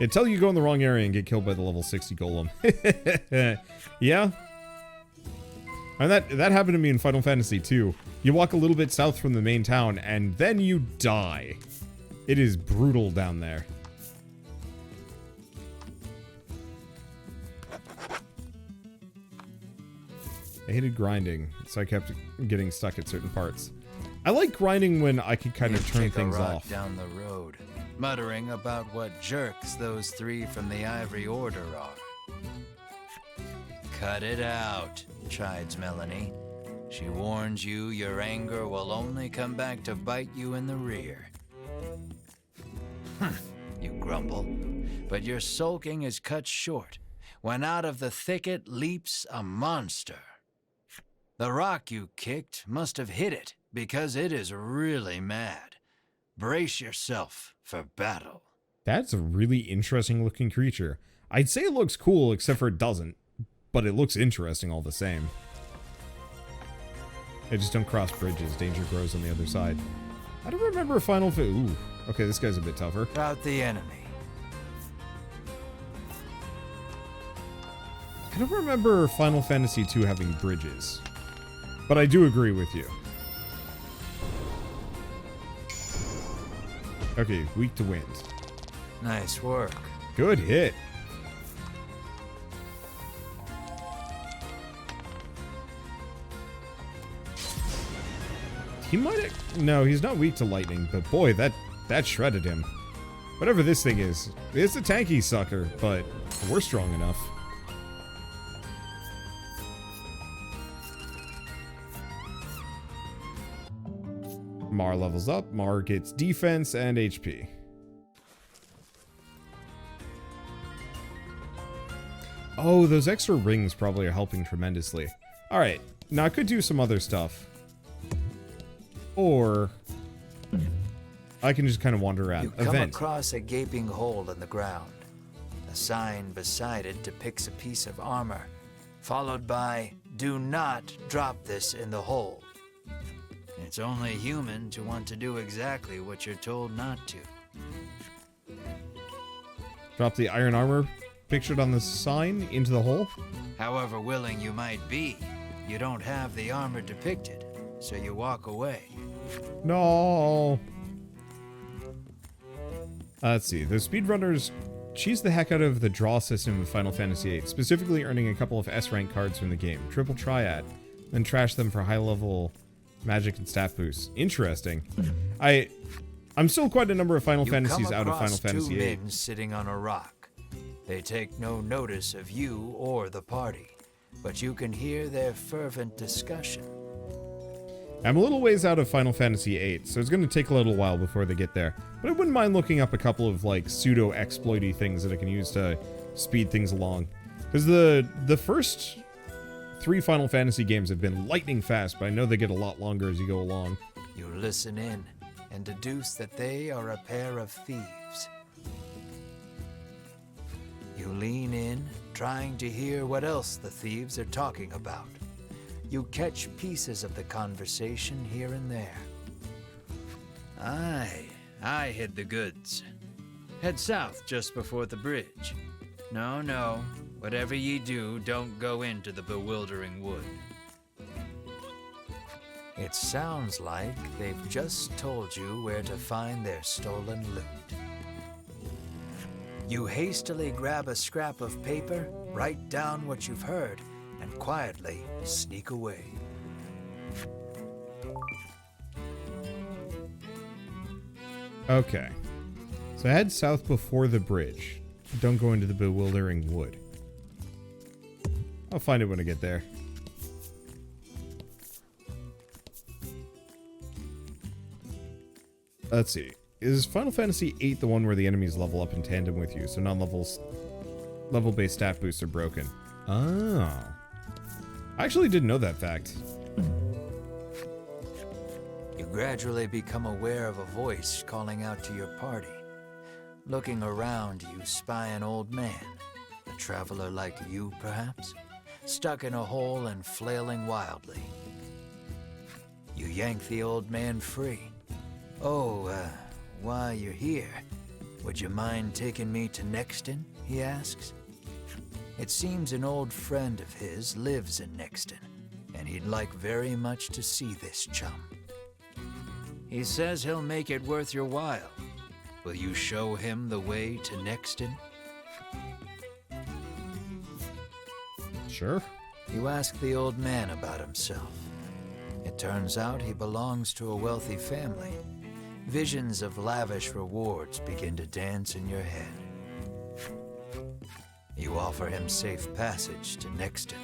Until you go in the wrong area and get killed by the level 60 golem. Yeah. And that happened to me in Final Fantasy 2. You walk a little bit south from the main town, and then you die. It is brutal down there. I hated grinding, so I kept getting stuck at certain parts. I like grinding when I could kind of turn things off. Down the road, muttering about what jerks those three from the Ivory Order are. Cut it out, chides Melanie. She warns you your anger will only come back to bite you in the rear. You grumble, but your sulking is cut short when out of the thicket leaps a monster. The rock you kicked must have hit it because it is really mad. Brace yourself for battle. That's a really interesting looking creature. I'd say it looks cool, except for it doesn't. But it looks interesting all the same. I just don't cross bridges. Danger grows on the other side. I don't remember a Final Ooh. Okay, this guy's a bit tougher. Out the enemy. I don't remember Final Fantasy II having bridges. But I do agree with you. Okay, weak to wind. Nice work. Good hit. He might have... No, he's not weak to lightning, but boy, that shredded him. Whatever this thing is, it's a tanky sucker, but we're strong enough. Mar levels up. Mar gets defense and HP. Oh, those extra rings probably are helping tremendously. Alright, now I could do some other stuff. Or I can just kind of wander around. You come across a gaping hole in the ground. A sign beside it depicts a piece of armor, followed by, "Do not drop this in the hole." It's only human to want to do exactly what you're told not to. Drop the iron armor pictured on the sign into the hole? However willing you might be, you don't have the armor depicted, so you walk away. No. Let's see. The speedrunners cheese the heck out of the draw system of Final Fantasy VIII, specifically earning a couple of S-rank cards from the game. Triple Triad. Then trash them for high-level magic and stat boosts. Interesting. I'm still quite a number of Final Fantasies out of Final Fantasy VIII. Two men sitting on a rock. They take no notice of you or the party, but you can hear their fervent discussion. I'm a little ways out of Final Fantasy VIII, so it's going to take a little while before they get there. But I wouldn't mind looking up a couple of, like, pseudo-exploity things that I can use to speed things along. Because the first 3 Final Fantasy games have been lightning fast, but I know they get a lot longer as you go along. You listen in and deduce that they are a pair of thieves. You lean in, trying to hear what else the thieves are talking about. You catch pieces of the conversation here and there. I hid the goods. Head south just before the bridge. No, whatever ye do, don't go into the bewildering wood. It sounds like they've just told you where to find their stolen loot. You hastily grab a scrap of paper, write down what you've heard, and quietly sneak away. Okay. So head south before the bridge. Don't go into the bewildering wood. I'll find it when I get there. Let's see. Is Final Fantasy VIII the one where the enemies level up in tandem with you, so level-based stat boosts are broken? Oh. I actually didn't know that fact. You gradually become aware of a voice calling out to your party. Looking around, you spy an old man, a traveler like you, perhaps, stuck in a hole and flailing wildly. You yank the old man free. While you're here, Would you mind taking me to Nexton? He asks. It seems an old friend of his lives in Nexton, and he'd like very much to see this chum. He says he'll make it worth your while. Will you show him the way to Nexton? Sure. You ask the old man about himself. It turns out he belongs to a wealthy family. Visions of lavish rewards begin to dance in your head. You offer him safe passage to Nexton.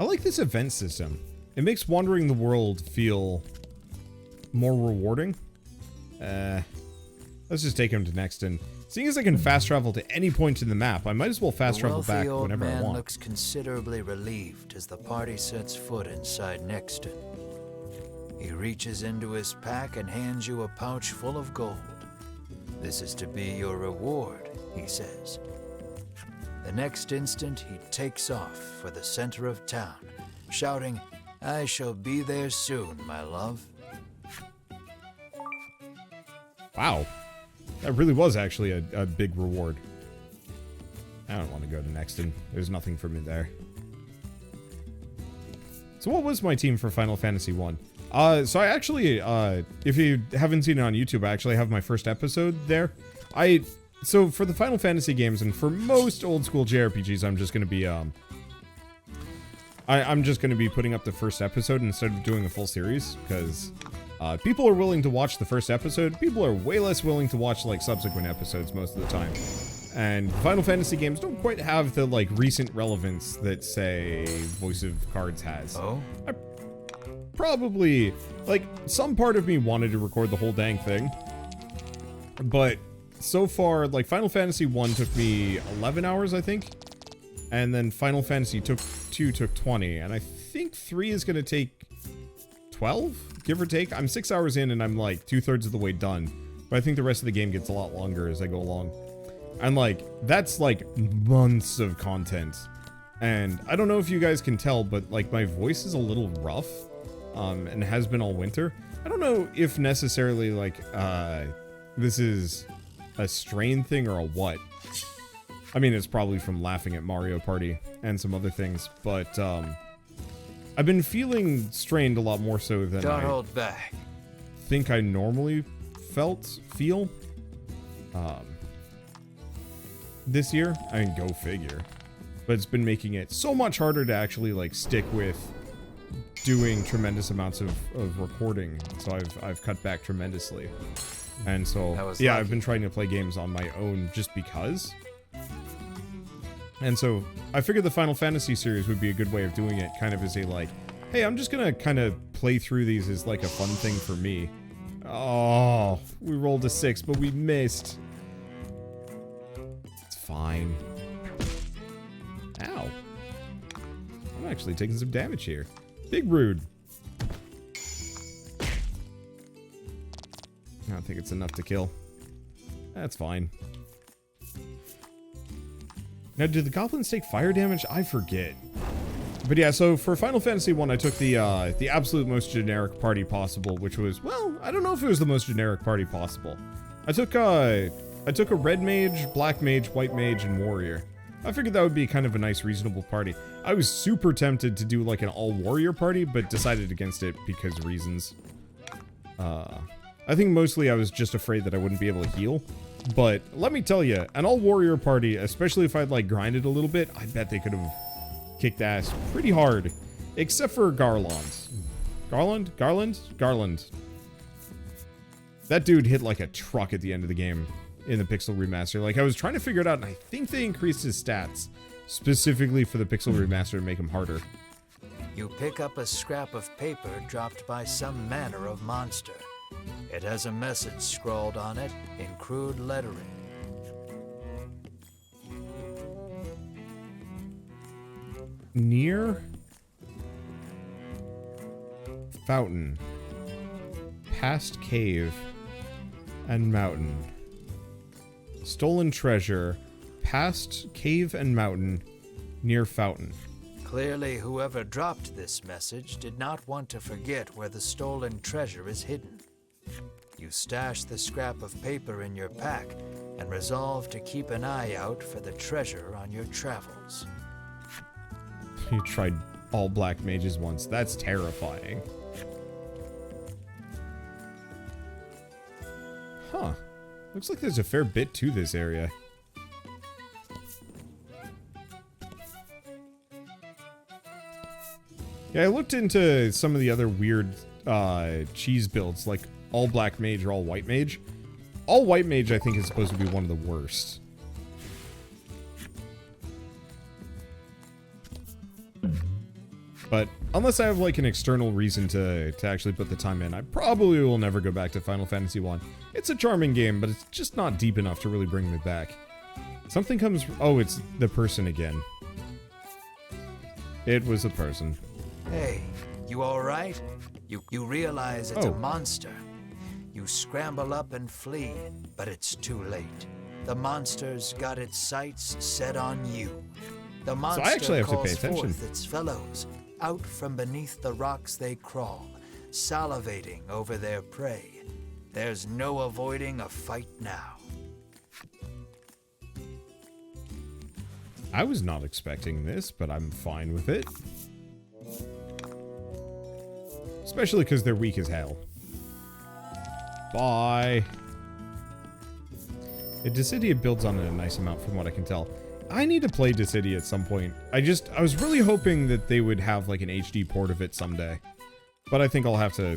I like this event system. It makes wandering the world feel more rewarding. Let's just take him to Nexton. Seeing as I can fast travel to any point in the map, I might as well fast travel back whenever I want. The man looks considerably relieved as the party sets foot inside Nexton. He reaches into his pack and hands you a pouch full of gold. This is to be your reward, he says. The next instant, he takes off for the center of town, shouting, "I shall be there soon, my love." Wow. That really was actually a big reward. I don't want to go to Nexton. There's nothing for me there. So what was my team for Final Fantasy 1? So I actually, if you haven't seen it on YouTube, I actually have my first episode there. So for the Final Fantasy games, and for most old school JRPGs, I'm just going to be, I'm just going to be putting up the first episode instead of doing a full series, because people are willing to watch the first episode. People are way less willing to watch, like, subsequent episodes most of the time. And Final Fantasy games don't quite have the, like, recent relevance that, say, Voice of Cards has. Oh? I probably, like, some part of me wanted to record the whole dang thing. But so far, like, Final Fantasy 1 took me 11 hours, I think. And then Final Fantasy 2 took 20. And I think 3 is going to take 12, give or take. I'm 6 hours in and I'm like 2/3 of the way done. But I think the rest of the game gets a lot longer as I go along. And like, that's like months of content. And I don't know if you guys can tell, but like my voice is a little rough. And has been all winter. I don't know if necessarily like, this is a strain thing or a what. I mean, it's probably from laughing at Mario Party and some other things, but, I've been feeling strained a lot more so than Don't hold back. think I normally feel, this year. I mean, go figure. But it's been making it so much harder to actually, like, stick with doing tremendous amounts of recording, so I've cut back tremendously. And so, yeah, I've been trying to play games on my own just because. And so, I figured the Final Fantasy series would be a good way of doing it, kind of as a, like, hey, I'm just gonna kind of play through these as, like, a fun thing for me. Oh, we rolled a 6, but we missed. It's fine. Ow. I'm actually taking some damage here. Big rude. I don't think it's enough to kill. That's fine. Now, do the goblins take fire damage? I forget. But yeah, so for Final Fantasy 1, I took the absolute most generic party possible, which was, well, I don't know if it was the most generic party possible. I took a red mage, black mage, white mage, and warrior. I figured that would be kind of a nice, reasonable party. I was super tempted to do like an all-warrior party, but decided against it because of reasons. I think mostly I was just afraid that I wouldn't be able to heal. But let me tell you, an all-warrior party, especially if I'd like grinded a little bit, I bet they could have kicked ass pretty hard. Except for Garland. Garland? That dude hit like a truck at the end of the game in the Pixel Remaster. Like, I was trying to figure it out, and I think they increased his stats specifically for the Pixel Remaster to make him harder. You pick up a scrap of paper dropped by some manner of monster. It has a message scrawled on it in crude lettering. Near fountain, past cave and mountain. Stolen treasure, past cave and mountain, near fountain. Clearly, whoever dropped this message did not want to forget where the stolen treasure is hidden. You stash the scrap of paper in your pack and resolve to keep an eye out for the treasure on your travels. You tried all black mages once. That's terrifying. Huh. Looks like there's a fair bit to this area. Yeah, I looked into some of the other weird cheese builds, like all black mage or all white mage. All white mage, I think, is supposed to be one of the worst. But unless I have like an external reason to actually put the time in, I probably will never go back to Final Fantasy 1. It's a charming game, but it's just not deep enough to really bring me back. Something comes... Oh, it's the person again. It was a person. Hey, you alright? You realize it's a monster. You scramble up and flee, but it's too late. The monster's got its sights set on you. The monster so I actually have to pay calls attention. forth its fellows. Out from beneath the rocks they crawl, salivating over their prey. There's no avoiding a fight now. I was not expecting this, but I'm fine with it. Especially because they're weak as hell. Bye. Dissidia builds on it a nice amount from what I can tell. I need to play Dissidia at some point. I was really hoping that they would have like an HD port of it someday. But I think I'll have to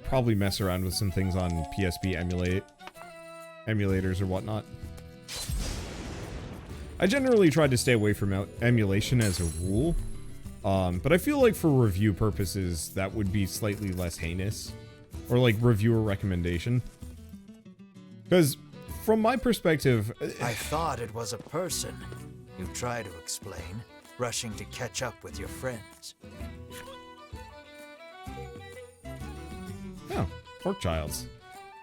probably mess around with some things on PSP emulators or whatnot. I generally try to stay away from emulation as a rule. But I feel like for review purposes, that would be slightly less heinous. Or like reviewer recommendation. Because from my perspective... I thought it was a person. You try to explain, rushing to catch up with your friends. Oh, Pork Childs.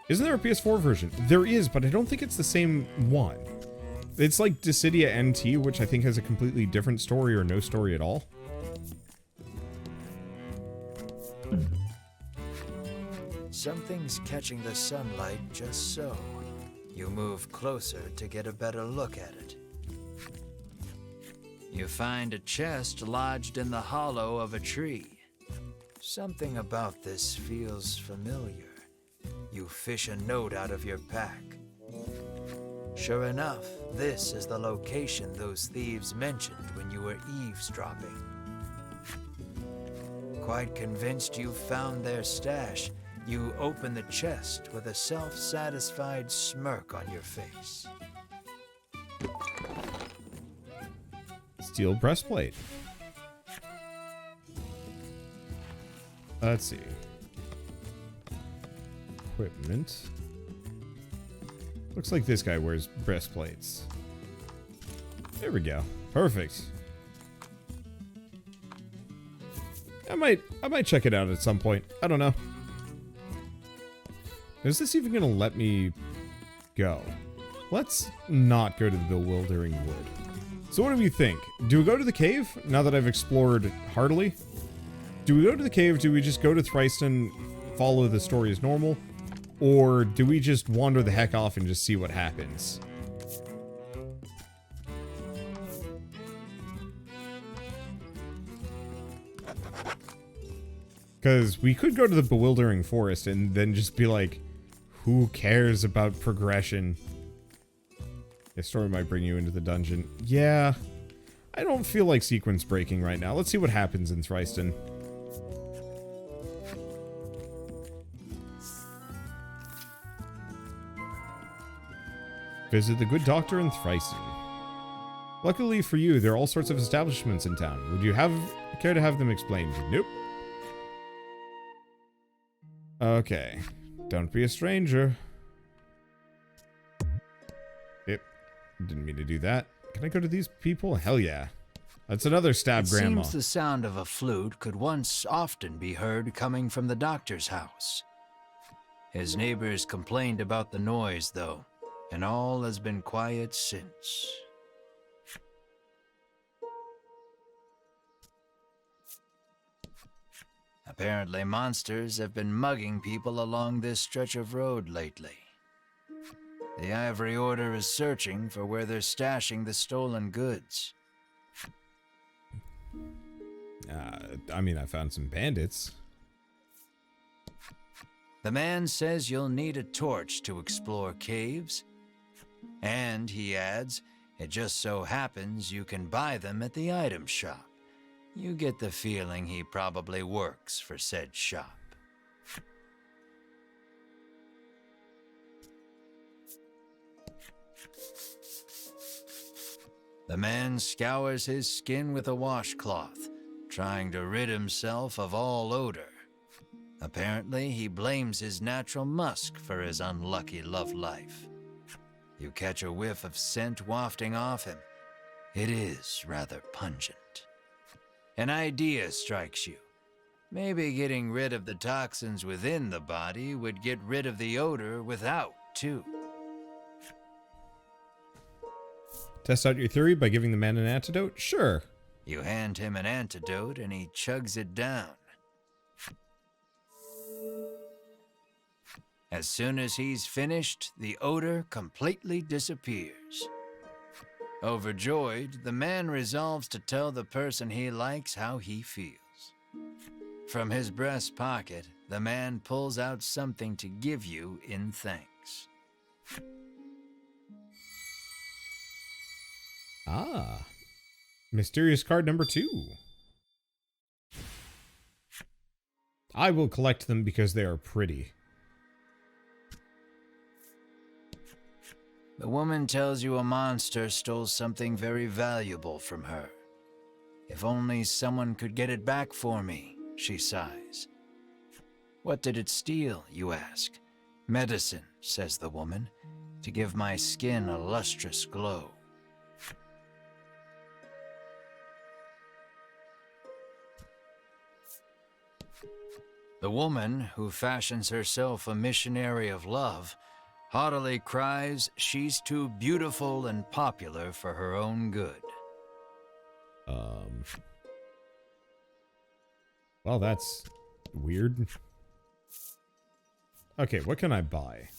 Isn't there a PS4 version? There is, but I don't think it's the same one. It's like Dissidia NT, which I think has a completely different story or no story at all. Something's catching the sunlight just so. You move closer to get a better look at it. You find a chest lodged in the hollow of a tree. Something about this feels familiar. You fish a note out of your pack. Sure enough, this is the location those thieves mentioned when you were eavesdropping. Quite convinced you've found their stash, you open the chest with a self-satisfied smirk on your face. Steel breastplate. Let's see. Equipment. Looks like this guy wears breastplates. There we go. Perfect. I might check it out at some point. I don't know. Is this even gonna let me go? Let's not go to the Bewildering Wood. So what do we think? Do we go to the cave now that I've explored heartily? Do we go to the cave? Do we just go to Thriston, follow the story as normal? Or do we just wander the heck off and just see what happens? Because we could go to the Bewildering Forest and then just be like, who cares about progression? This story might bring you into the dungeon. Yeah, I don't feel like sequence breaking right now. Let's see what happens in Thriston. Visit the good doctor in Thriston. Luckily for you, there are all sorts of establishments in town. Would you care to have them explained? Nope. Okay. Don't be a stranger. Yep. Didn't mean to do that. Can I go to these people? Hell yeah. That's another stab grandma. It seems the sound of a flute could once often be heard coming from the doctor's house. His neighbors complained about the noise, though, and all has been quiet since. Apparently, monsters have been mugging people along this stretch of road lately. The Ivory Order is searching for where they're stashing the stolen goods. I mean, I found some bandits. The man says you'll need a torch to explore caves. And, he adds, it just so happens you can buy them at the item shop. You get the feeling he probably works for said shop. The man scours his skin with a washcloth, trying to rid himself of all odor. Apparently, he blames his natural musk for his unlucky love life. You catch a whiff of scent wafting off him. It is rather pungent. An idea strikes you. Maybe getting rid of the toxins within the body would get rid of the odor without, too. Test out your theory by giving the man an antidote? Sure. You hand him an antidote and he chugs it down. As soon as he's finished, the odor completely disappears. Overjoyed, the man resolves to tell the person he likes how he feels. From his breast pocket, the man pulls out something to give you in thanks. Ah. Mysterious card number 2. I will collect them because they are pretty. The woman tells you a monster stole something very valuable from her. If only someone could get it back for me, she sighs. What did it steal, you ask? Medicine, says the woman, to give my skin a lustrous glow. The woman, who fashions herself a missionary of love, haughtily cries she's too beautiful and popular for her own good. Well, that's weird. Okay, what can I buy?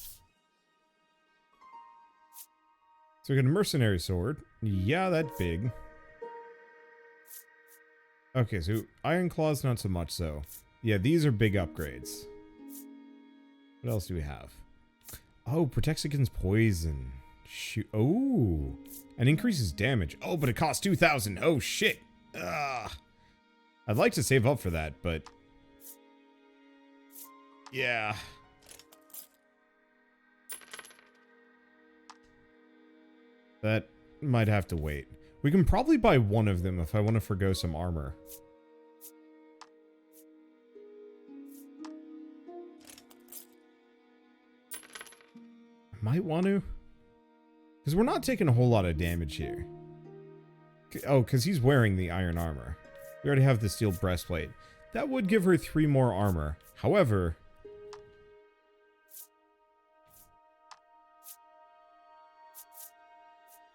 So we got a mercenary sword. Yeah, that's big. Okay, so iron claws, not so much so. Yeah, these are big upgrades. What else do we have? Oh, protects against poison. Shoot. Oh, and increases damage. Oh, but it costs 2,000. Oh, shit. Ugh. I'd like to save up for that, but... yeah. That might have to wait. We can probably buy one of them if I want to forgo some armor. Might want to. Because we're not taking a whole lot of damage here. Oh, because he's wearing the iron armor. We already have the steel breastplate. That would give her 3 more armor. However...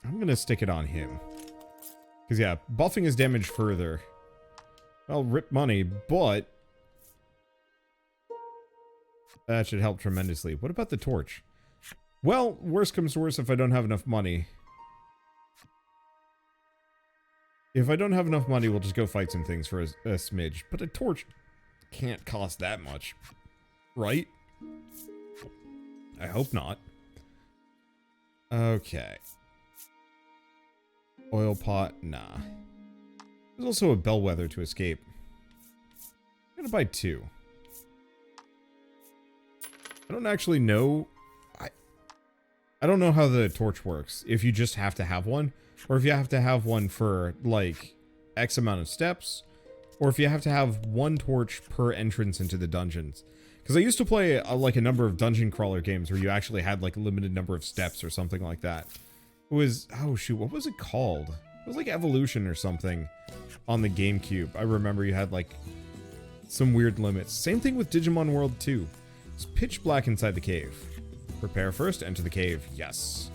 I'm going to stick it on him. Because, yeah, buffing his damage further. Well, rip money, but... that should help tremendously. What about the torch? Well, worst comes to worst if I don't have enough money. If I don't have enough money, we'll just go fight some things for a smidge. But a torch can't cost that much. Right? I hope not. Okay. Oil pot, nah. There's also a bellwether to escape. I'm gonna buy 2. I don't actually know... I don't know how the torch works. If you just have to have one, or if you have to have one for, like, X amount of steps, or if you have to have one torch per entrance into the dungeons. Because I used to play, like, a number of dungeon crawler games where you actually had, like, a limited number of steps or something like that. It was, oh shoot, what was it called? It was like Evolution or something on the GameCube. I remember you had, like, some weird limits. Same thing with Digimon World 2. It's pitch black inside the cave. Prepare first, enter the cave. Yes.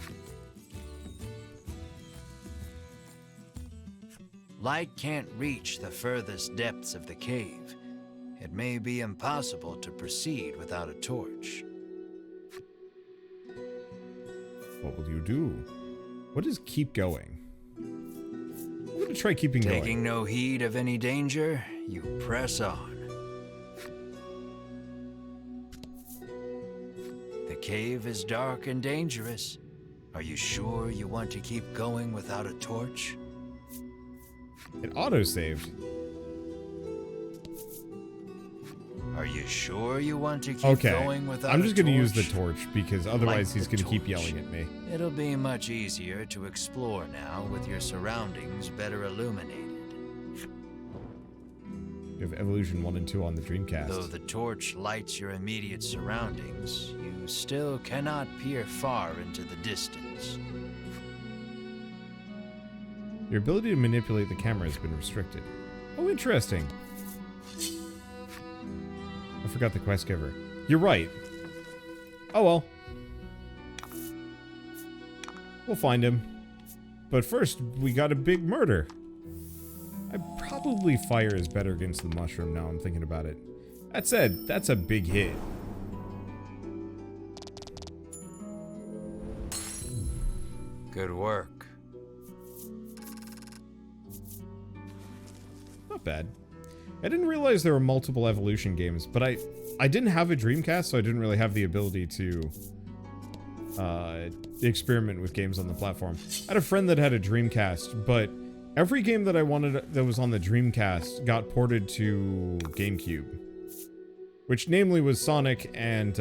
Light can't reach the furthest depths of the cave. it may be impossible to proceed without a torch. What will you do? What is keep going? I'm going to try keeping going. Taking no heed of any danger, you press on. The cave is dark and dangerous. Are you sure you want to keep going without a torch? It auto-saved. Are you sure you want to keep going without a torch? I'm just going to use the torch because otherwise he's going to keep yelling at me. It'll be much easier to explore now with your surroundings better illuminated. You have Evolution 1 and 2 on the Dreamcast. Though the torch lights your immediate surroundings, you still cannot peer far into the distance. Your ability to manipulate the camera has been restricted. Oh, interesting. I forgot the quest giver. You're right. Oh well. We'll find him. But first, we got a big murder. Probably fire is better against the mushroom now I'm thinking about it. That said, that's a big hit. Good work. Not bad. I didn't realize there were multiple Evolution games, but I didn't have a Dreamcast, so I didn't really have the ability to experiment with games on the platform. I had a friend that had a Dreamcast, but every game that I wanted that was on the Dreamcast got ported to GameCube. Which namely was Sonic and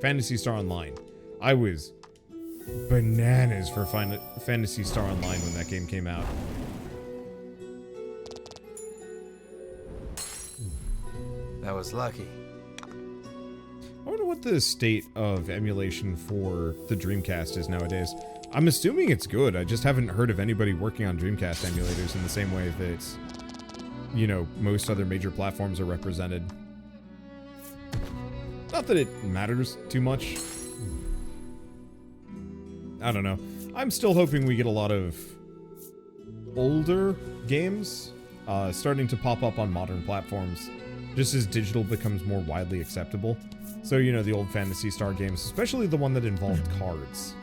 Phantasy Star Online. I was bananas for Phantasy Star Online when that game came out. That was lucky. I wonder what the state of emulation for the Dreamcast is nowadays. I'm assuming it's good. I just haven't heard of anybody working on Dreamcast emulators in the same way that, you know, most other major platforms are represented. Not that it matters too much. I don't know. I'm still hoping we get a lot of older games starting to pop up on modern platforms, just as digital becomes more widely acceptable. So, you know, the old Phantasy Star games, especially the one that involved cards.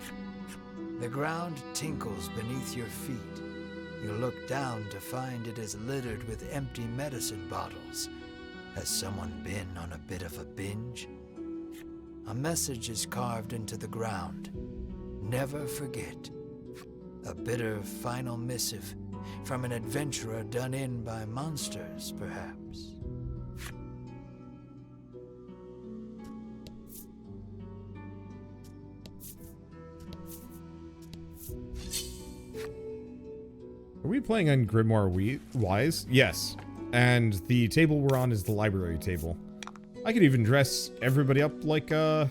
The ground tinkles beneath your feet. You look down to find it is littered with empty medicine bottles. Has someone been on a bit of a binge? A message is carved into the ground. Never forget. A bitter final missive from an adventurer done in by monsters, perhaps. Are we playing on Grimoire Wise? Yes. And the table we're on is the library table. I could even dress everybody up like the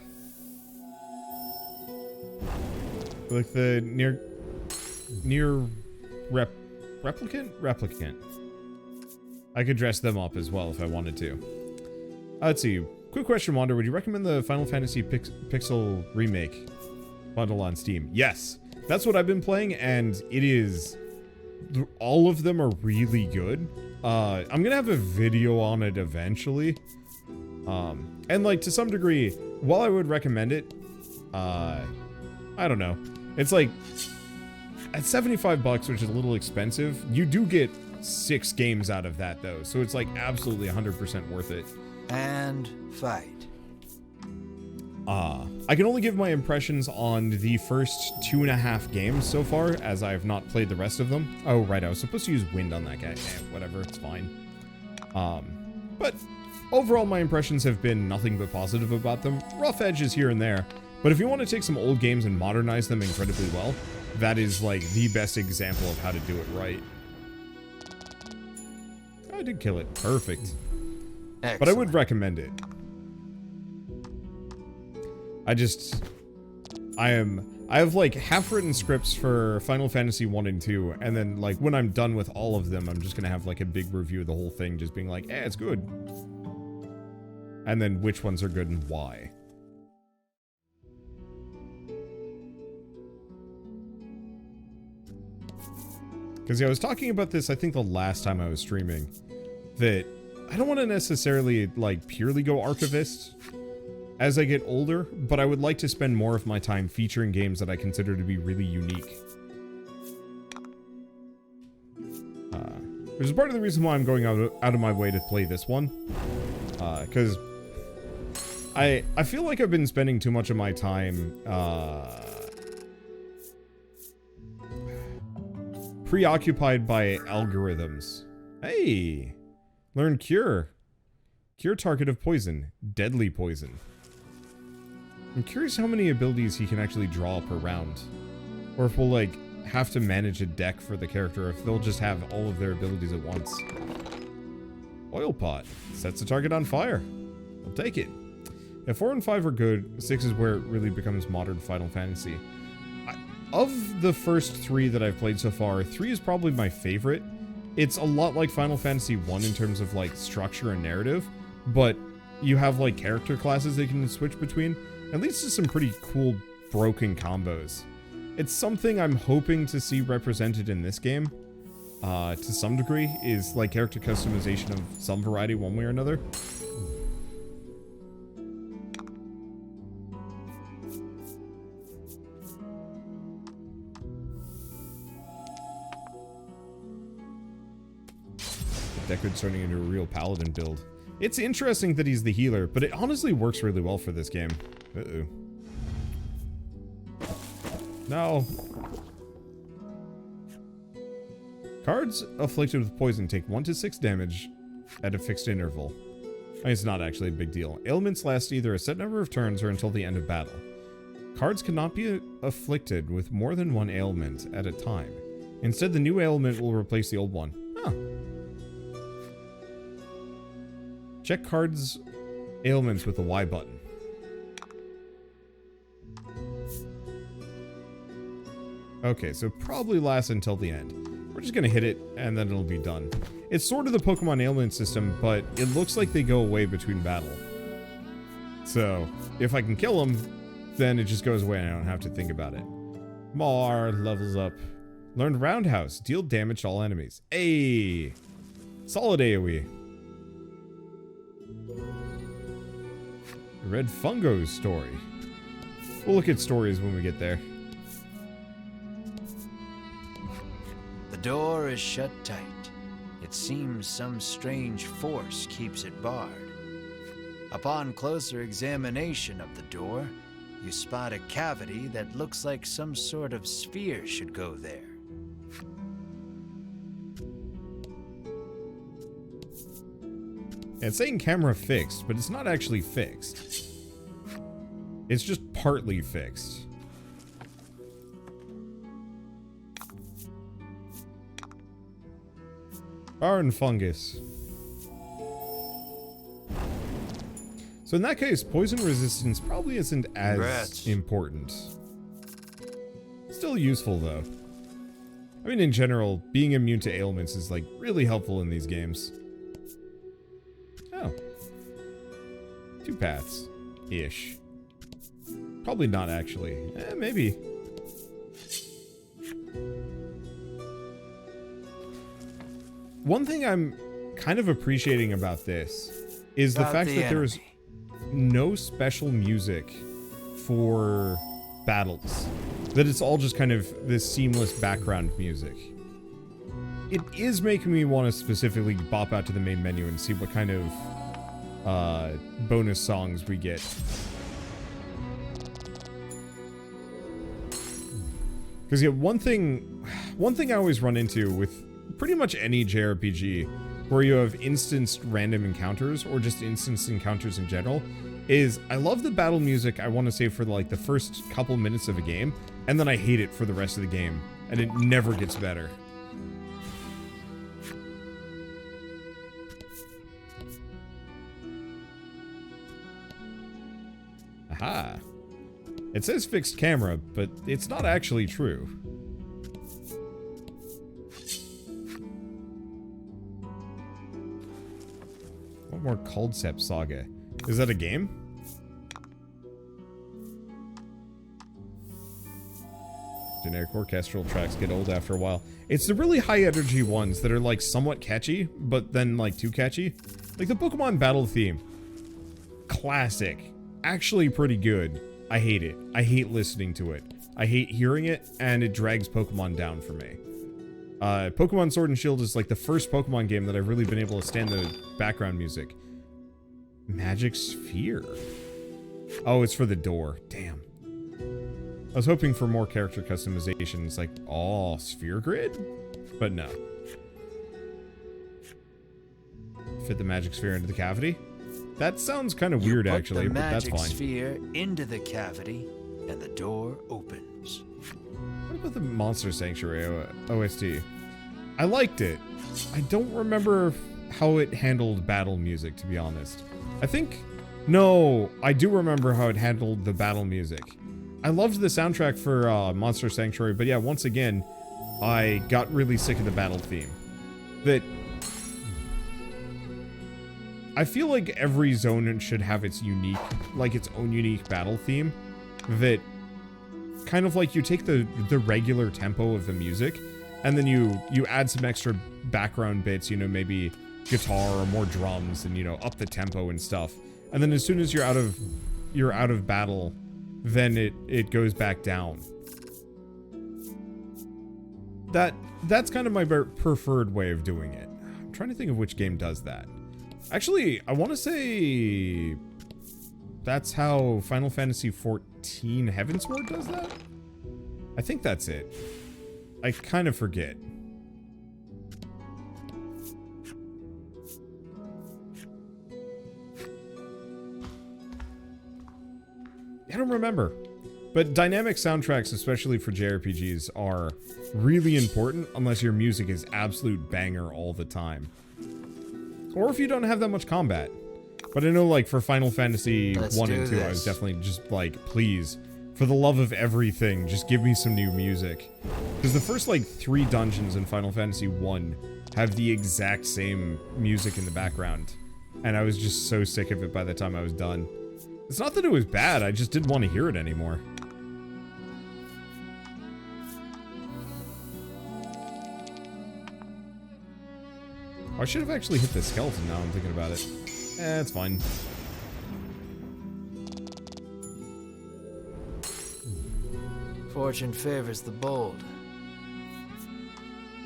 near replicant. I could dress them up as well if I wanted to. Let's see. Quick question, Wander. Would you recommend the Final Fantasy Pixel Remake bundle on Steam? Yes. That's what I've been playing, and it is... all of them are really good. I'm gonna have a video on it eventually. And like to some degree, while I would recommend it, I don't know. It's like at $75, which is a little expensive, you do get 6 games out of that though. So it's like absolutely 100% worth it. And fight. I can only give my impressions on the first 2.5 games so far, as I have not played the rest of them. Oh, right, I was supposed to use wind on that guy. Whatever, it's fine. But overall, my impressions have been nothing but positive about them. Rough edges here and there. But if you want to take some old games and modernize them incredibly well, that is like the best example of how to do it right. I did kill it. Perfect. Excellent. But I would recommend it. I have like half-written scripts for Final Fantasy 1 and 2, and then like when I'm done with all of them, I'm just gonna have like a big review of the whole thing, just being like, it's good. And then which ones are good and why. Because yeah, I was talking about this, I think the last time I was streaming, that I don't want to necessarily, like, purely go archivist as I get older, but I would like to spend more of my time featuring games that I consider to be really unique. Which is part of the reason why I'm going out of my way to play this one. Because I feel like I've been spending too much of my time preoccupied by algorithms. Hey! Learn Cure. Cure target of poison. Deadly poison. I'm curious how many abilities he can actually draw per round. Or if we'll, like, have to manage a deck for the character, if they'll just have all of their abilities at once. Oil pot. Sets the target on fire. I'll take it. If 4 and 5 are good, 6 is where it really becomes modern Final Fantasy. Of the first 3 that I've played so far, 3 is probably my favorite. It's a lot like Final Fantasy 1 in terms of, like, structure and narrative, but you have, like, character classes that you can switch between, and leads to some pretty cool broken combos. It's something I'm hoping to see represented in this game, to some degree, is, like, character customization of some variety one way or another. Deckard's turning into a real paladin build. It's interesting that he's the healer, but it honestly works really well for this game. Uh-oh. No. Cards afflicted with poison take 1 to 6 damage at a fixed interval. I mean, it's not actually a big deal. Ailments last either a set number of turns or until the end of battle. Cards cannot be afflicted with more than 1 ailment at a time. Instead, the new ailment will replace the old one. Huh. Check cards' ailments with the Y button. Okay, so probably lasts until the end. We're just gonna hit it, and then it'll be done. It's sort of the Pokemon ailment system, but it looks like they go away between battle. So, if I can kill them, then it just goes away and I don't have to think about it. More levels up. Learned Roundhouse. Deal damage to all enemies. Ayy! Solid AoE. Read Fungo's story. We'll look at stories when we get there. The door is shut tight. It seems some strange force keeps it barred. Upon closer examination of the door, you spot a cavity that looks like some sort of sphere should go there. It's saying camera fixed, but it's not actually fixed. It's just partly fixed. Iron fungus. So in that case, poison resistance probably isn't as important. Still useful though. I mean, in general, being immune to ailments is like really helpful in these games. Oh. 2 paths. Ish. Probably not actually. Maybe. One thing I'm kind of appreciating about this is the fact that there's no special music for battles. That it's all just kind of this seamless background music. It is making me want to specifically bop out to the main menu and see what kind of bonus songs we get. Because yeah, one thing I always run into with pretty much any JRPG where you have instanced random encounters or just instanced encounters in general is I love the battle music, I want to say, for like the first couple minutes of a game, and then I hate it for the rest of the game, and it never gets better. Aha. It says fixed camera, but it's not actually true. What more Culdcept Saga? Is that a game? Generic orchestral tracks get old after a while. It's the really high energy ones that are like somewhat catchy, but then like too catchy. Like the Pokemon battle theme. Classic. Actually pretty good. I hate it. I hate listening to it. I hate hearing it, and it drags Pokemon down for me. Pokemon Sword and Shield is like the first Pokemon game that I've really been able to stand the background music. Magic Sphere. Oh, it's for the door. Damn. I was hoping for more character customizations, like, oh, sphere grid? But no. Fit the magic sphere into the cavity? That sounds kind of weird, actually, but that's fine. Put the magic sphere into the cavity, and the door opens. What about the Monster Sanctuary OST? I liked it. I don't remember how it handled battle music, to be honest. I think... No, I do remember how it handled the battle music. I loved the soundtrack for Monster Sanctuary, but yeah, once again, I got really sick of the battle theme. That... I feel like every zone should have its unique, like its own unique battle theme. That kind of like you take the regular tempo of the music, and then you add some extra background bits, you know, maybe guitar or more drums, and, you know, up the tempo and stuff. And then as soon as you're out of battle, then it goes back down. That's kind of my preferred way of doing it. I'm trying to think of which game does that. Actually, I want to say that's how Final Fantasy XIV Heavensward does that? I think that's it. I kind of forget. I don't remember. But dynamic soundtracks, especially for JRPGs, are really important unless your music is absolute banger all the time. Or if you don't have that much combat. But I know, like, for Final Fantasy 1 and 2, I was definitely just like, please, for the love of everything, just give me some new music. Because the first, like, 3 dungeons in Final Fantasy 1 have the exact same music in the background. And I was just so sick of it by the time I was done. It's not that it was bad, I just didn't want to hear it anymore. I should have actually hit the skeleton now I'm thinking about it. It's fine. Fortune favors the bold.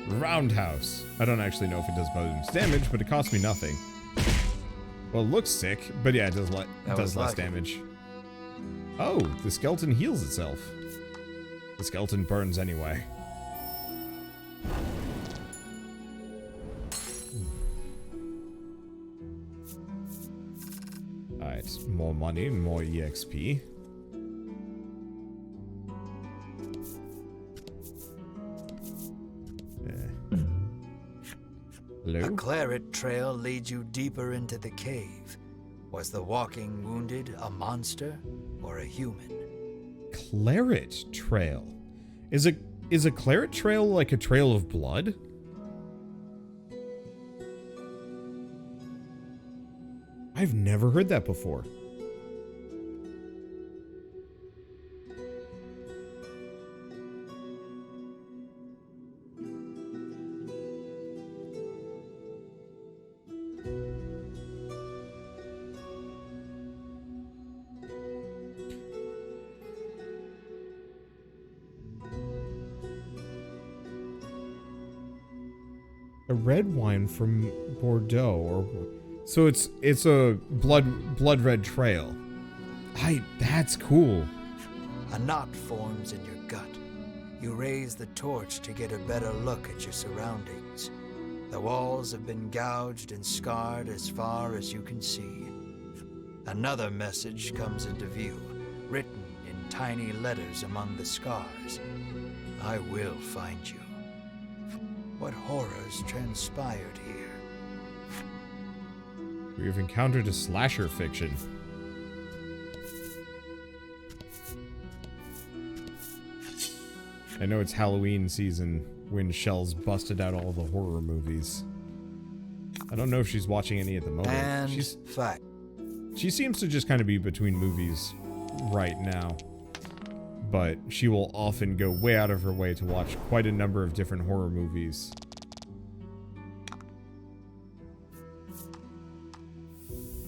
Roundhouse. I don't actually know if it does bonus damage, but it costs me nothing. Well, it looks sick, but yeah, it does less damage. Oh, the skeleton heals itself. The skeleton burns anyway. Alright, more money, more EXP. Hello? A claret trail leads you deeper into the cave. Was the walking wounded a monster or a human? Claret trail? Is a claret trail like a trail of blood? I've never heard that before. A red wine from Bordeaux, or so it's a blood red trail. That's cool. A knot forms in your gut. You raise the torch to get a better look at your surroundings. The walls have been gouged and scarred as far as you can see. Another message comes into view, written in tiny letters among the scars. I will find you. What horrors transpired here? We have encountered a slasher fiction. I know it's Halloween season when Shell's busted out all the horror movies. I don't know if she's watching any at the moment. And fact. She seems to just kind of be between movies right now. but she will often go way out of her way to watch quite a number of different horror movies.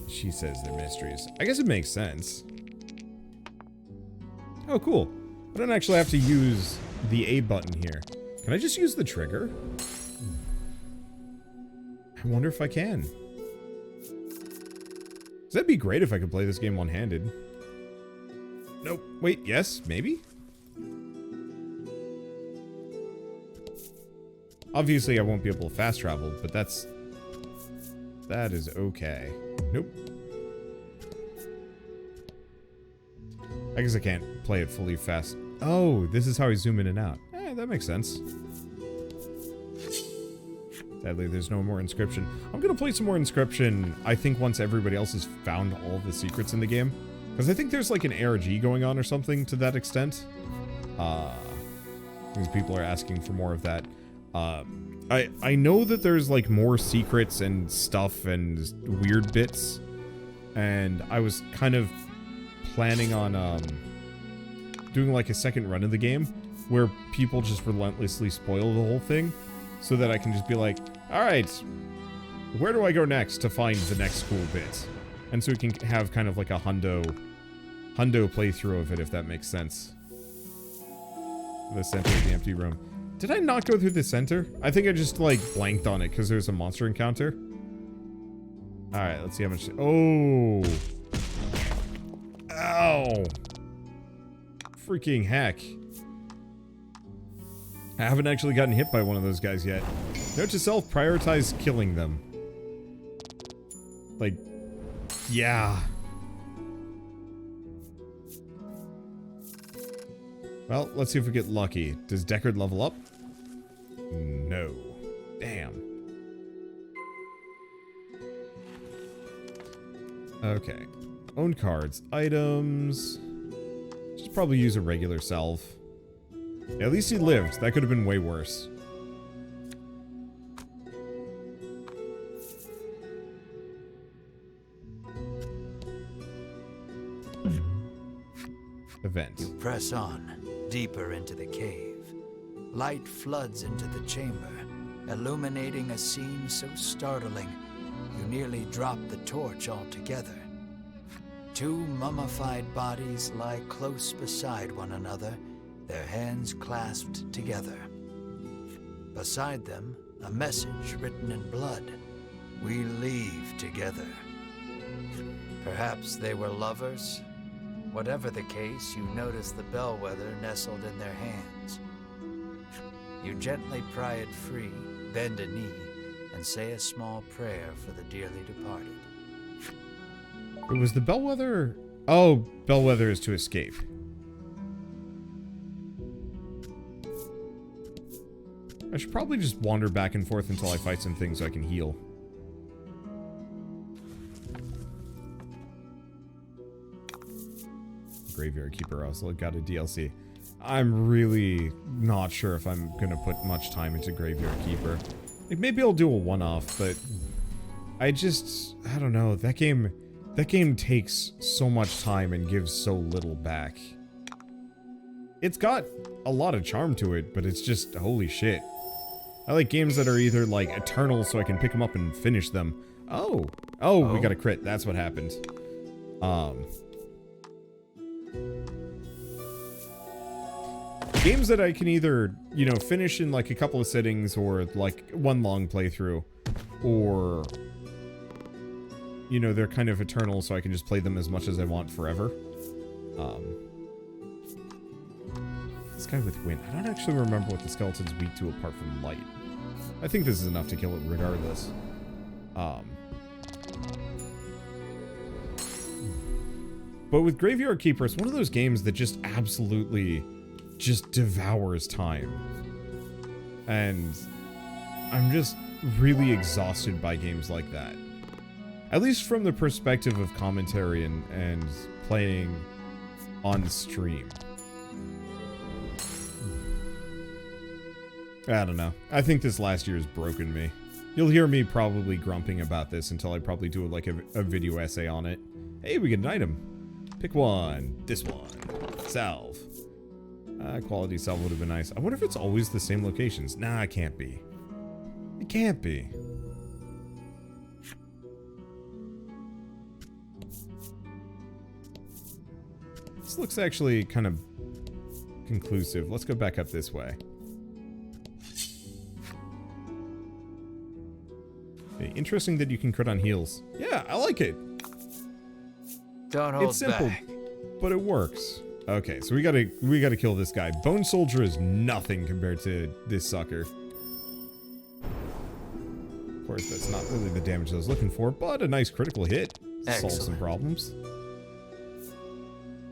She says they're mysteries. I guess it makes sense. Oh, cool. I don't actually have to use the A button here. Can I just use the trigger? I wonder if I can. That'd be great if I could play this game one-handed. Nope. Wait, yes? Maybe? Obviously, I won't be able to fast travel, but that is okay. Nope. I guess I can't play it fully fast. Oh, this is how I zoom in and out. That makes sense. Sadly, there's no more Inscription. I'm gonna play some more Inscription, I think, once everybody else has found all the secrets in the game. Because I think there's like an ARG going on or something to that extent. Because people are asking for more of that. I know that there's like more secrets and stuff and weird bits. And I was kind of planning on doing like a second run of the game where people just relentlessly spoil the whole thing. So that I can just be like, alright, where do I go next to find the next cool bit? And so we can have kind of like a hundo playthrough of it, if that makes sense. The center of the empty room. Did I not go through the center? I think I just like blanked on it because there's a monster encounter. Alright, let's see how much... Oh! Ow! Freaking heck. I haven't actually gotten hit by one of those guys yet. Note to self, prioritize killing them. Like, yeah. Well, let's see if we get lucky. Does Deckard level up? No. Damn. Okay. Own cards. Items. Just probably use a regular salve. Yeah, at least he lived. That could have been way worse. Event. You press on, deeper into the cave. Light floods into the chamber, illuminating a scene so startling, you nearly drop the torch altogether. Two mummified bodies lie close beside one another, their hands clasped together. Beside them, a message written in blood. We leave together. Perhaps they were lovers? Whatever the case, you notice the bellwether nestled in their hands. You gently pry it free, bend a knee, and say a small prayer for the dearly departed. It was the bellwether... Oh, bellwether is to escape. I should probably just wander back and forth until I fight some things so I can heal. Graveyard Keeper also got a DLC. I'm really not sure if I'm gonna put much time into Graveyard Keeper. Like, maybe I'll do a one-off, but I don't know. That game takes so much time and gives so little back. It's got a lot of charm to it, but it's just, holy shit. I like games that are either, like, eternal so I can pick them up and finish them. Oh, we got a crit. That's what happened. Games that I can either, you know, finish in, like, a couple of sittings or, like, one long playthrough. Or, you know, they're kind of eternal so I can just play them as much as I want forever. This guy with wind. I don't actually remember what the skeleton's weak to apart from light. I think this is enough to kill it regardless. But with Graveyard Keeper, it's one of those games that just absolutely just devours time. And I'm just really exhausted by games like that. At least from the perspective of commentary and playing on stream. I don't know. I think this last year has broken me. You'll hear me probably grumping about this until I probably do like a video essay on it. Hey, we get an item. Pick one. This one. Salve. Quality salve would have been nice. I wonder if it's always the same locations. Nah, it can't be. It can't be. This looks actually kind of conclusive. Let's go back up this way. Okay, interesting that you can crit on heals. Yeah, I like it. Don't hold It's simple, back. but it works. Okay, so we gotta kill this guy. Bone Soldier is nothing compared to this sucker. Of course, that's not really the damage I was looking for, but a nice critical hit solves some problems.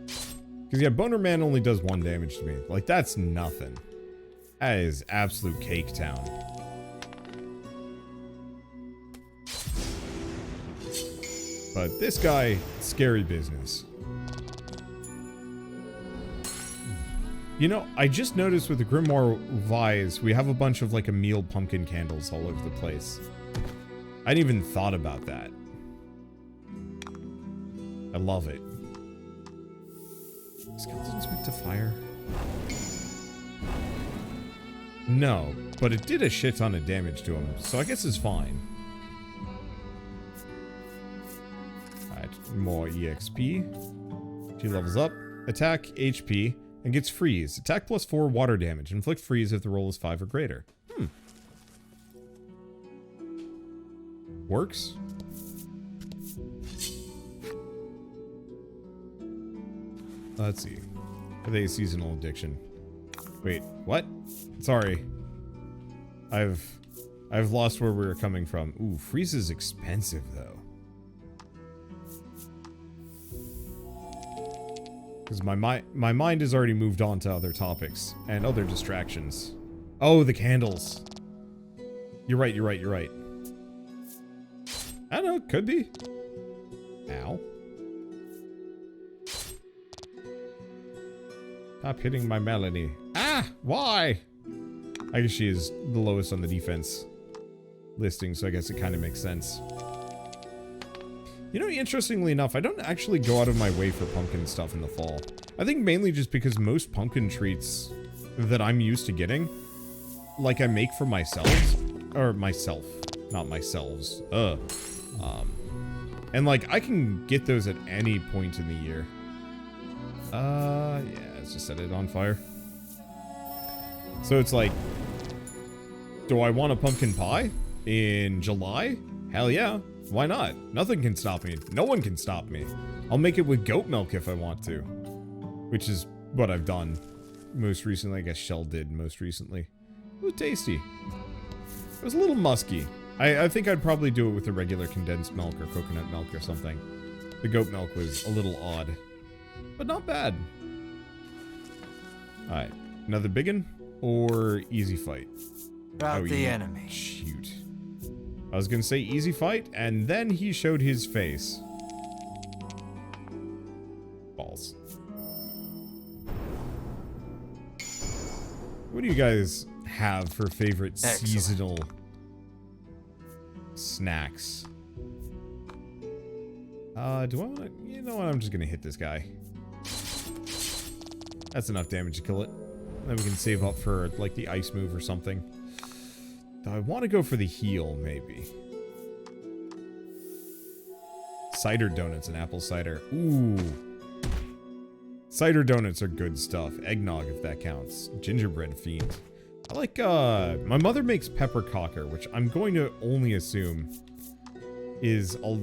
Because yeah, Boner Man only does 1 damage to me. Like, that's nothing. That is absolute cake town. But this guy, scary business. You know, I just noticed with the Grimoire Vise, we have a bunch of like Emil pumpkin candles all over the place. I hadn't even thought about that. I love it. Skeletons weak to fire? No, but it did a shit ton of damage to him, so I guess it's fine. Alright, more EXP. She levels up. Attack, HP, and gets freeze. Attack plus 4 water damage. Inflict freeze if the roll is 5 or greater. Works. Let's see. Are they a seasonal addiction? Wait, what? Sorry. I've lost where we were coming from. Ooh, freeze is expensive though. Because my mind has already moved on to other topics and other distractions. Oh, the candles. You're right, you're right, you're right. I don't know, could be. Ow. Stop hitting my Melanie. Ah, why? I guess she is the lowest on the defense listing, so I guess it kind of makes sense. You know, interestingly enough, I don't actually go out of my way for pumpkin stuff in the fall. I think mainly just because most pumpkin treats that I'm used to getting, like I make for myself, or myself, not myselves. And like I can get those at any point in the year. Yeah, let's just set it on fire. So it's like, do I want a pumpkin pie in July? Hell yeah. Why not? Nothing can stop me. No one can stop me. I'll make it with goat milk if I want to. Which is what I've done most recently. I guess Shell did most recently. It was tasty. It was a little musky. I think I'd probably do it with the regular condensed milk or coconut milk or something. The goat milk was a little odd. But not bad. Alright. Another biggin? Or easy fight? Rout the enemy. Shoot. I was gonna say easy fight, and then he showed his face. Balls. What do you guys have for favorite seasonal snacks? Do I wanna... You know what? I'm just gonna hit this guy. That's enough damage to kill it. Then we can save up for, like, the ice move or something. I want to go for the heal, maybe. Cider donuts and apple cider. Ooh. Cider donuts are good stuff. Eggnog, if that counts. Gingerbread fiend. I like, my mother makes pepper cocker, which I'm going to only assume is a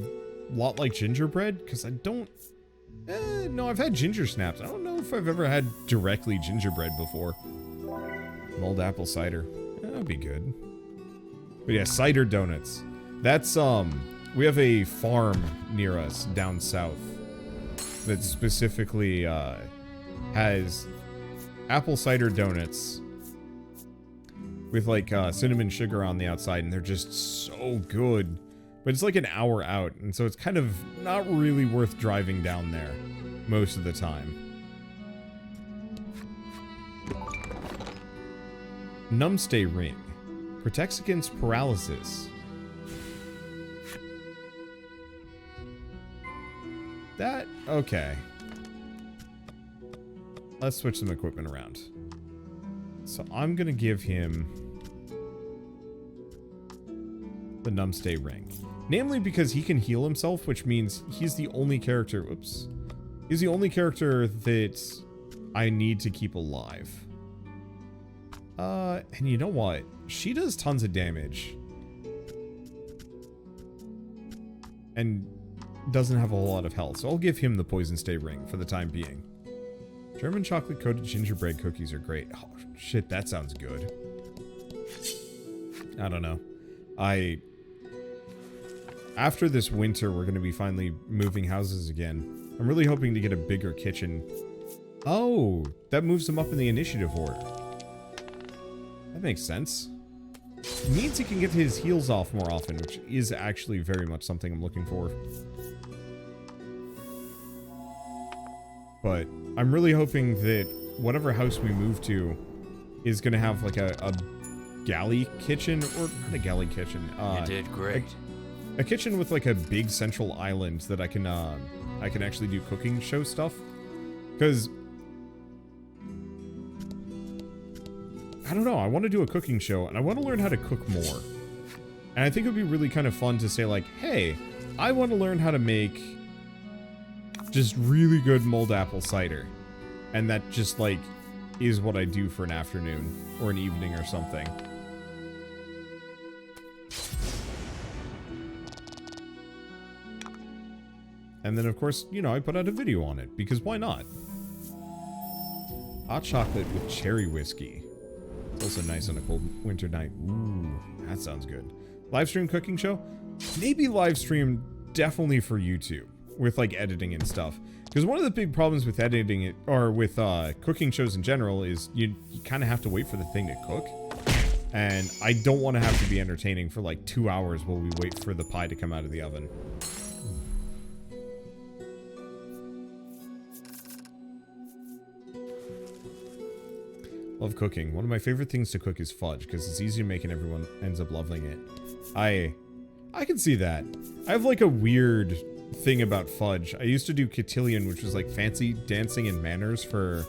lot like gingerbread, because I don't... no, I've had ginger snaps. I don't know if I've ever had directly gingerbread before. Mulled apple cider. That'd be good. But yeah, cider donuts. That's, we have a farm near us down south that specifically, has apple cider donuts with, like, cinnamon sugar on the outside, and they're just so good. But it's like an hour out, and so it's kind of not really worth driving down there most of the time. Numbstay ring. Protects against paralysis. That, okay. Let's switch some equipment around. So I'm going to give him the Numbstay ring. Namely because he can heal himself, which means he's the only character... Oops. He's the only character that I need to keep alive. And you know what? She does tons of damage. And doesn't have a whole lot of health, so I'll give him the Poison Stay ring for the time being. German chocolate-coated gingerbread cookies are great. Oh, shit, that sounds good. I don't know. After this winter, we're going to be finally moving houses again. I'm really hoping to get a bigger kitchen. Oh, that moves him up in the initiative order. That makes sense. It means he can get his heals off more often, which is actually very much something I'm looking for. But I'm really hoping that whatever house we move to is going to have like a galley kitchen, or not a galley kitchen. You did great. A kitchen with like a big central island that I can actually do cooking show stuff. Because I don't know, I want to do a cooking show and I want to learn how to cook more. And I think it would be really kind of fun to say like, hey, I want to learn how to make just really good mulled apple cider. And that just like is what I do for an afternoon or an evening or something. And then of course, you know, I put out a video on it because why not? Hot chocolate with cherry whiskey. It's also nice on a cold winter night. Ooh, that sounds good. Live stream cooking show? Maybe live stream definitely for YouTube with like editing and stuff. Because one of the big problems with editing it, or with cooking shows in general, is you kind of have to wait for the thing to cook. And I don't want to have to be entertaining for like 2 hours while we wait for the pie to come out of the oven. Love cooking. One of my favorite things to cook is fudge, because it's easy to make and everyone ends up loving it. I can see that. I have like a weird thing about fudge. I used to do cotillion, which was like fancy dancing and manners for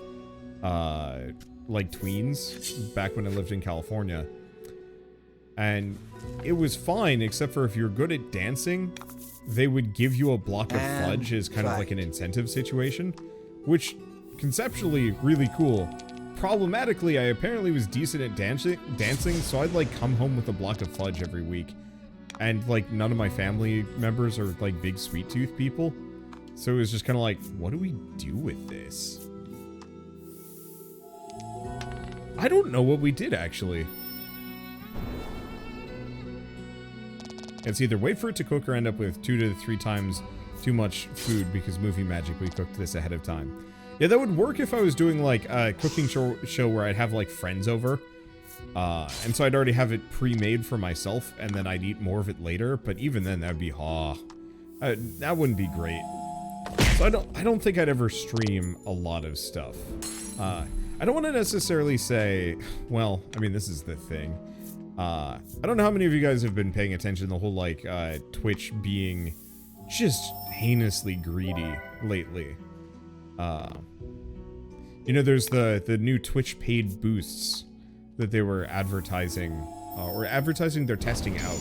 like tweens back when I lived in California. And it was fine, except for if you're good at dancing, they would give you a block of fudge as kind of like an incentive situation, which conceptually really cool. Problematically, I apparently was decent at dancing, so I'd like come home with a block of fudge every week. And like none of my family members are like big sweet tooth people. So it was just kind of like, what do we do with this? I don't know what we did actually. It's either wait for it to cook or end up with 2 to 3 times too much food because movie magic we cooked this ahead of time. Yeah, that would work if I was doing like a cooking show where I'd have like friends over. And so I'd already have it pre-made for myself and then I'd eat more of it later. But even then that would be, that wouldn't be great. So I don't think I'd ever stream a lot of stuff. I don't want to necessarily say, well, I mean, this is the thing. I don't know how many of you guys have been paying attention to the whole like Twitch being just heinously greedy lately. You know, there's the new Twitch paid boosts that they were advertising, or advertising they're testing out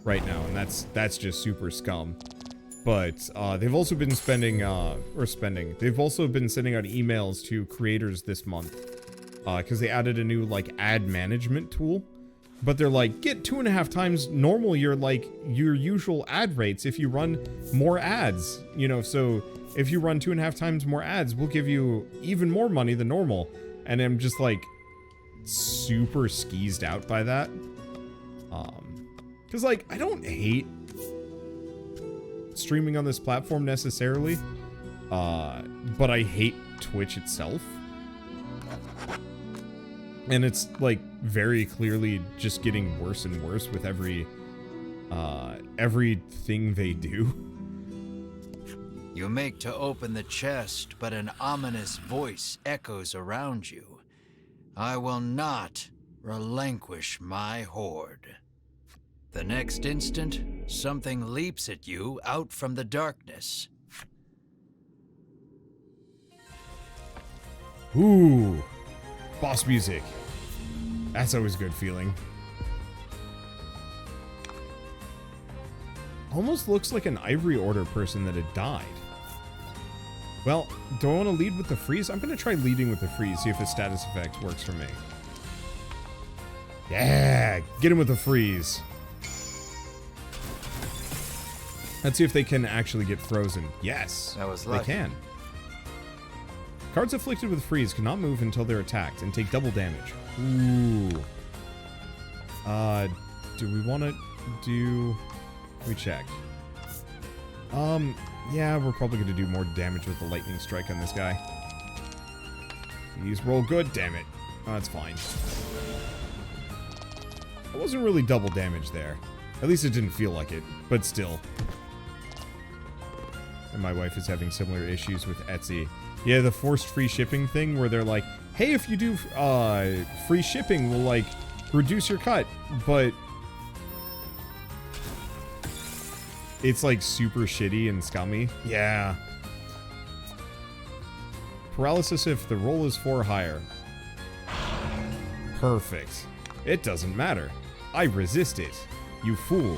right now, and that's just super scum. But they've also been they've also been sending out emails to creators this month, because they added a new like ad management tool. But they're like, get 2.5 times normal your usual ad rates if you run more ads, you know. So if you run 2.5 times more ads, we'll give you even more money than normal. And I'm just like super skeezed out by that. Because like I don't hate streaming on this platform necessarily, but I hate Twitch itself. And it's like very clearly just getting worse and worse with everything they do. You make to open the chest, but an ominous voice echoes around you. I will not relinquish my hoard. The next instant, something leaps at you out from the darkness. Ooh. Boss music. That's always a good feeling. Almost looks like an Ivory Order person that had died. Well, do I want to lead with the freeze? I'm going to try leading with the freeze, see if the status effect works for me. Yeah, get him with the freeze. Let's see if they can actually get frozen. Yes, That was they lucky. can. Cards afflicted with freeze cannot move until they're attacked and take double damage. Ooh. Do we want to do... We check. Yeah, we're probably going to do more damage with the lightning strike on this guy. He's roll good, damn it. Oh, that's fine. It wasn't really double damage there. At least it didn't feel like it, but still. And my wife is having similar issues with Etsy. Yeah, the forced free shipping thing where they're like, hey, if you do free shipping, we'll like reduce your cut, but it's like super shitty and scummy. Yeah. Paralysis if the roll is 4 or higher. Perfect. It doesn't matter. I resist it. You fool.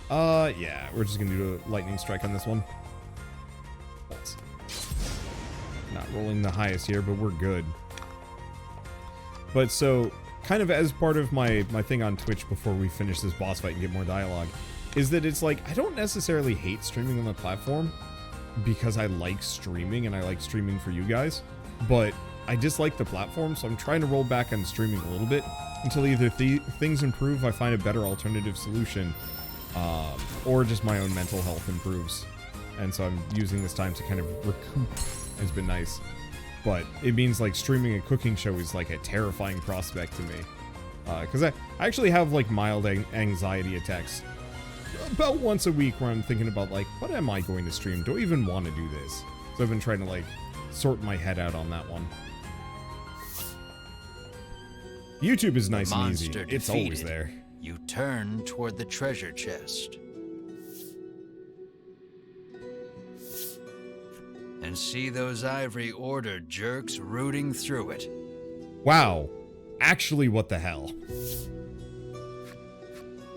Yeah, we're just gonna do a lightning strike on this one. Not rolling the highest here, but we're good. But so, kind of as part of my thing on Twitch before we finish this boss fight and get more dialogue, is that it's like, I don't necessarily hate streaming on the platform because I like streaming and I like streaming for you guys, but I dislike the platform, so I'm trying to roll back on streaming a little bit until either things improve, I find a better alternative solution, or just my own mental health improves. And so I'm using this time to kind of recoup. It's been nice. But it means like streaming a cooking show is like a terrifying prospect to me. Because I actually have like mild anxiety attacks about once a week where I'm thinking about like, what am I going to stream? Do I even want to do this? So I've been trying to like sort my head out on that one. YouTube is nice and easy. It's always there. You turn toward the treasure chest. And see those Ivory Order jerks rooting through it. Wow. Actually, what the hell?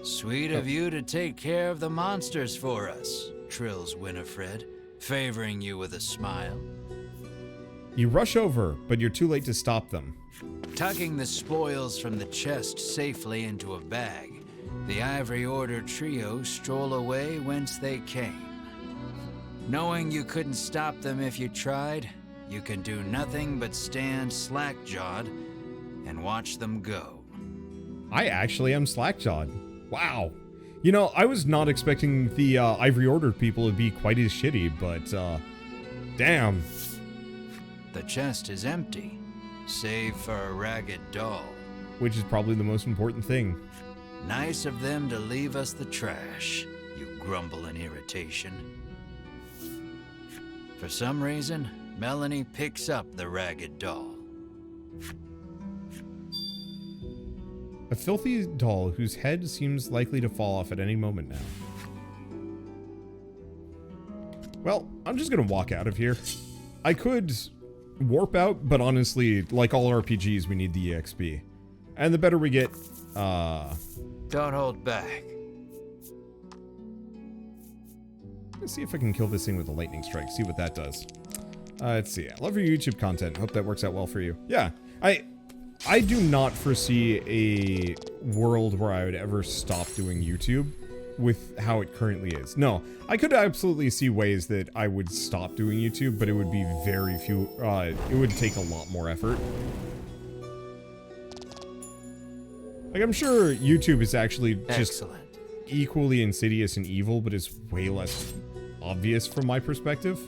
Sweet of you to take care of the monsters for us, trills Winifred, favoring you with a smile. You rush over, but you're too late to stop them. Tucking the spoils from the chest safely into a bag, the Ivory Order trio stroll away whence they came. Knowing you couldn't stop them if you tried, you can do nothing but stand slack-jawed and watch them go. I actually am slack-jawed. Wow. You know, I was not expecting the Ivory Order people to be quite as shitty, but, damn. The chest is empty, save for a ragged doll. Which is probably the most important thing. Nice of them to leave us the trash, you grumble in irritation. For some reason, Melanie picks up the ragged doll. A filthy doll whose head seems likely to fall off at any moment now. Well, I'm just gonna walk out of here. I could warp out, but honestly, like all RPGs, we need the EXP. And the better we get, Don't hold back. Let's see if I can kill this thing with a lightning strike, see what that does. Let's see. I love your YouTube content. Hope that works out well for you. Yeah, I do not foresee a world where I would ever stop doing YouTube with how it currently is. No, I could absolutely see ways that I would stop doing YouTube, but it would be very few, it would take a lot more effort. Like, I'm sure YouTube is actually just equally insidious and evil, but it's way less obvious from my perspective.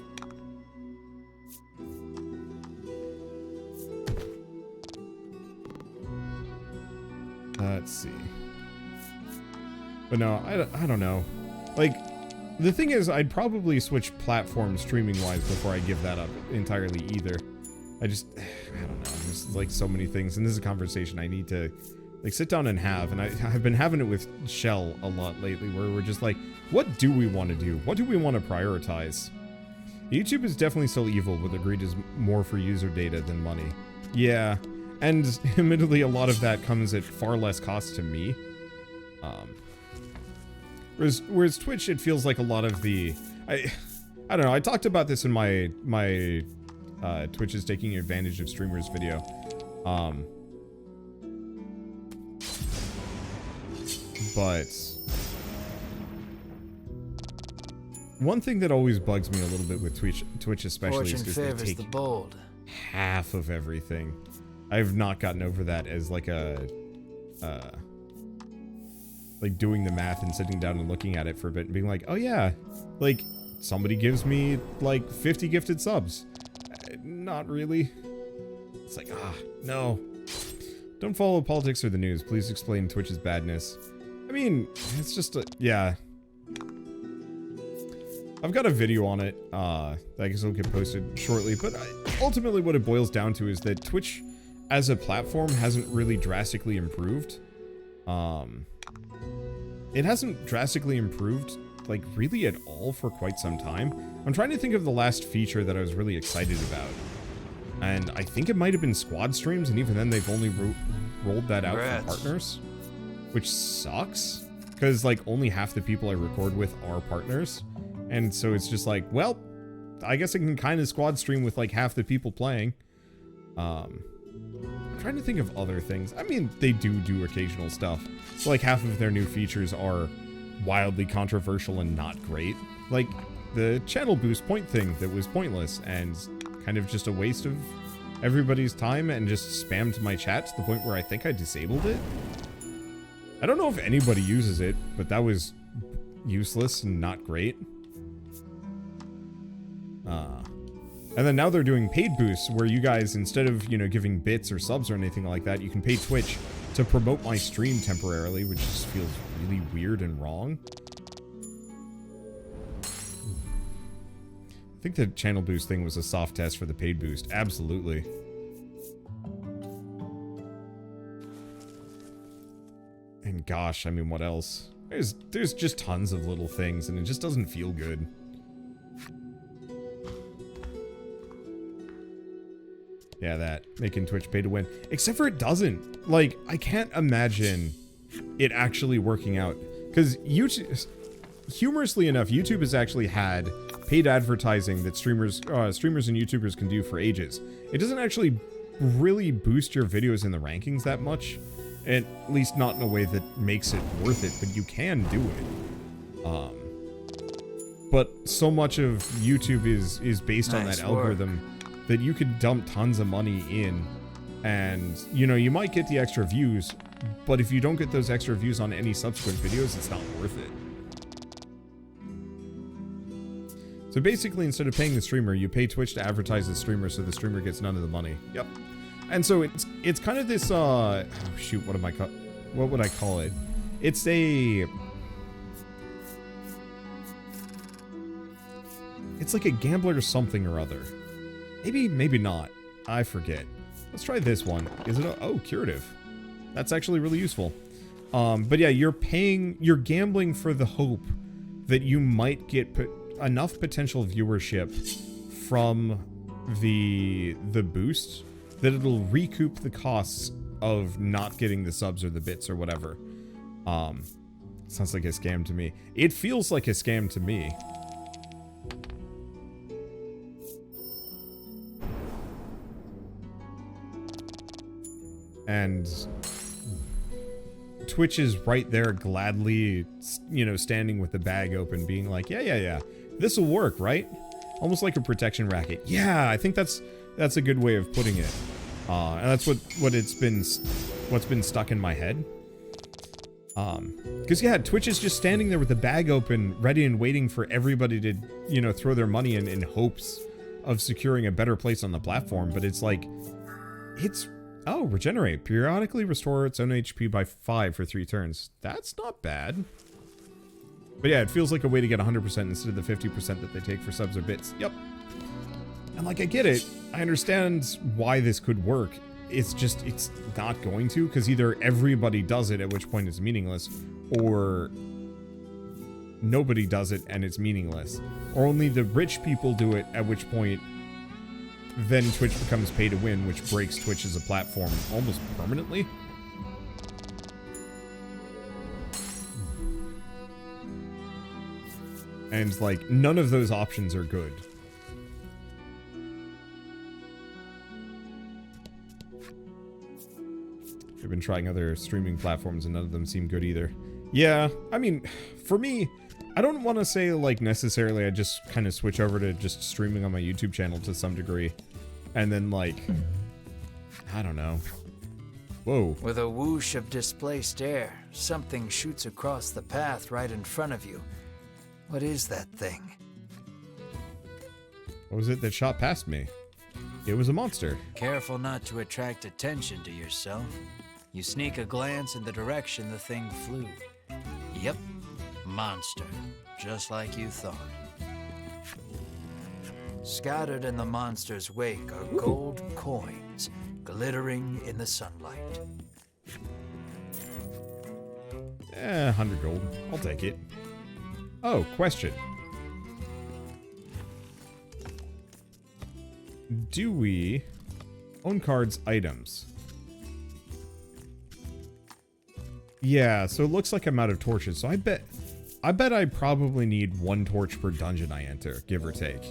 Let's see. But no, I don't know. Like, the thing is, I'd probably switch platforms streaming-wise before I give that up entirely either. I don't know. There's like so many things, and this is a conversation I need to like sit down and have, and I've been having it with Shell a lot lately, where we're just like, what do we want to do? What do we want to prioritize? YouTube is definitely still evil, but the greed is more for user data than money. Yeah, And admittedly, a lot of that comes at far less cost to me. Whereas Twitch, it feels like a lot of the... I don't know, I talked about this in my Twitch is taking advantage of streamers video. But one thing that always bugs me a little bit with Twitch especially is because they take the bold. half of everything. I've not gotten over that as like a like doing the math and sitting down and looking at it for a bit and being like, oh yeah, like somebody gives me like 50 gifted subs. Not really. It's like, no. Don't follow politics or the news. Please explain Twitch's badness. I mean, it's just yeah. I've got a video on it that I guess will get posted shortly, but ultimately what it boils down to is that Twitch as a platform hasn't really drastically improved. It hasn't drastically improved, like, really at all for quite some time. I'm trying to think of the last feature that I was really excited about. And I think it might have been squad streams, and even then they've only rolled that out for partners. Which sucks, because, like, only half the people I record with are partners. And so it's just like, well, I guess I can kind of squad stream with, like, half the people playing. I'm trying to think of other things. I mean, they do occasional stuff. So, like, half of their new features are wildly controversial and not great. Like, the channel boost point thing that was pointless and kind of just a waste of everybody's time and just spammed my chat to the point where I think I disabled it. I don't know if anybody uses it, but that was useless and not great. And then now they're doing paid boosts where you guys, instead of, you know, giving bits or subs or anything like that, you can pay Twitch to promote my stream temporarily, which just feels really weird and wrong. I think the channel boost thing was a soft test for the paid boost. Absolutely. And gosh, I mean, what else? There's just tons of little things, and it just doesn't feel good. Yeah, that. Making Twitch pay to win. Except for it doesn't. Like, I can't imagine it actually working out. Because YouTube... Humorously enough, YouTube has actually had paid advertising that streamers and YouTubers can do for ages. It doesn't actually really boost your videos in the rankings that much. At least not in a way that makes it worth it, but you can do it. But so much of YouTube is based on that algorithm that you could dump tons of money in, and, you know, you might get the extra views, but if you don't get those extra views on any subsequent videos, it's not worth it. So basically, instead of paying the streamer, you pay Twitch to advertise the streamer so the streamer gets none of the money. Yep. And so it's kind of this, oh shoot, what would I call it? It's like a gambler something or other. Maybe not. I forget. Let's try this one. Is it oh, curative. That's actually really useful. But yeah, you're gambling for the hope that you might get enough potential viewership from the boost that it'll recoup the costs of not getting the subs or the bits or whatever. Sounds like a scam to me. It feels like a scam to me. And Twitch is right there gladly, you know, standing with the bag open, being like, yeah, this will work, right? Almost like a protection racket. Yeah, I think that's a good way of putting it. And that's what's been stuck in my head. Because yeah, Twitch is just standing there with the bag open, ready and waiting for everybody to, you know, throw their money in hopes of securing a better place on the platform. But it's like, oh, regenerate. Periodically restore its own HP by 5 for 3 turns. That's not bad. But yeah, it feels like a way to get 100% instead of the 50% that they take for subs or bits. Yep. And like, I get it. I understand why this could work. It's just, it's not going to, because either everybody does it, at which point it's meaningless, or nobody does it and it's meaningless. Or only the rich people do it, at which point then Twitch becomes pay to win, which breaks Twitch as a platform almost permanently. And, like, none of those options are good. I've been trying other streaming platforms and none of them seem good either. Yeah, I mean, for me, I don't want to say, like, necessarily I just kind of switch over to just streaming on my YouTube channel to some degree. And then, like, I don't know. Whoa. With a whoosh of displaced air, something shoots across the path right in front of you. What is that thing? What was it that shot past me? It was a monster. Careful not to attract attention to yourself. You sneak a glance in the direction the thing flew. Yep, monster, just like you thought. Scattered in the monster's wake are gold coins, glittering in the sunlight. 100 gold. I'll take it. Oh, question. Do we own cards items? Yeah, so it looks like I'm out of torches. So I bet I probably need 1 torch per dungeon I enter, give or take.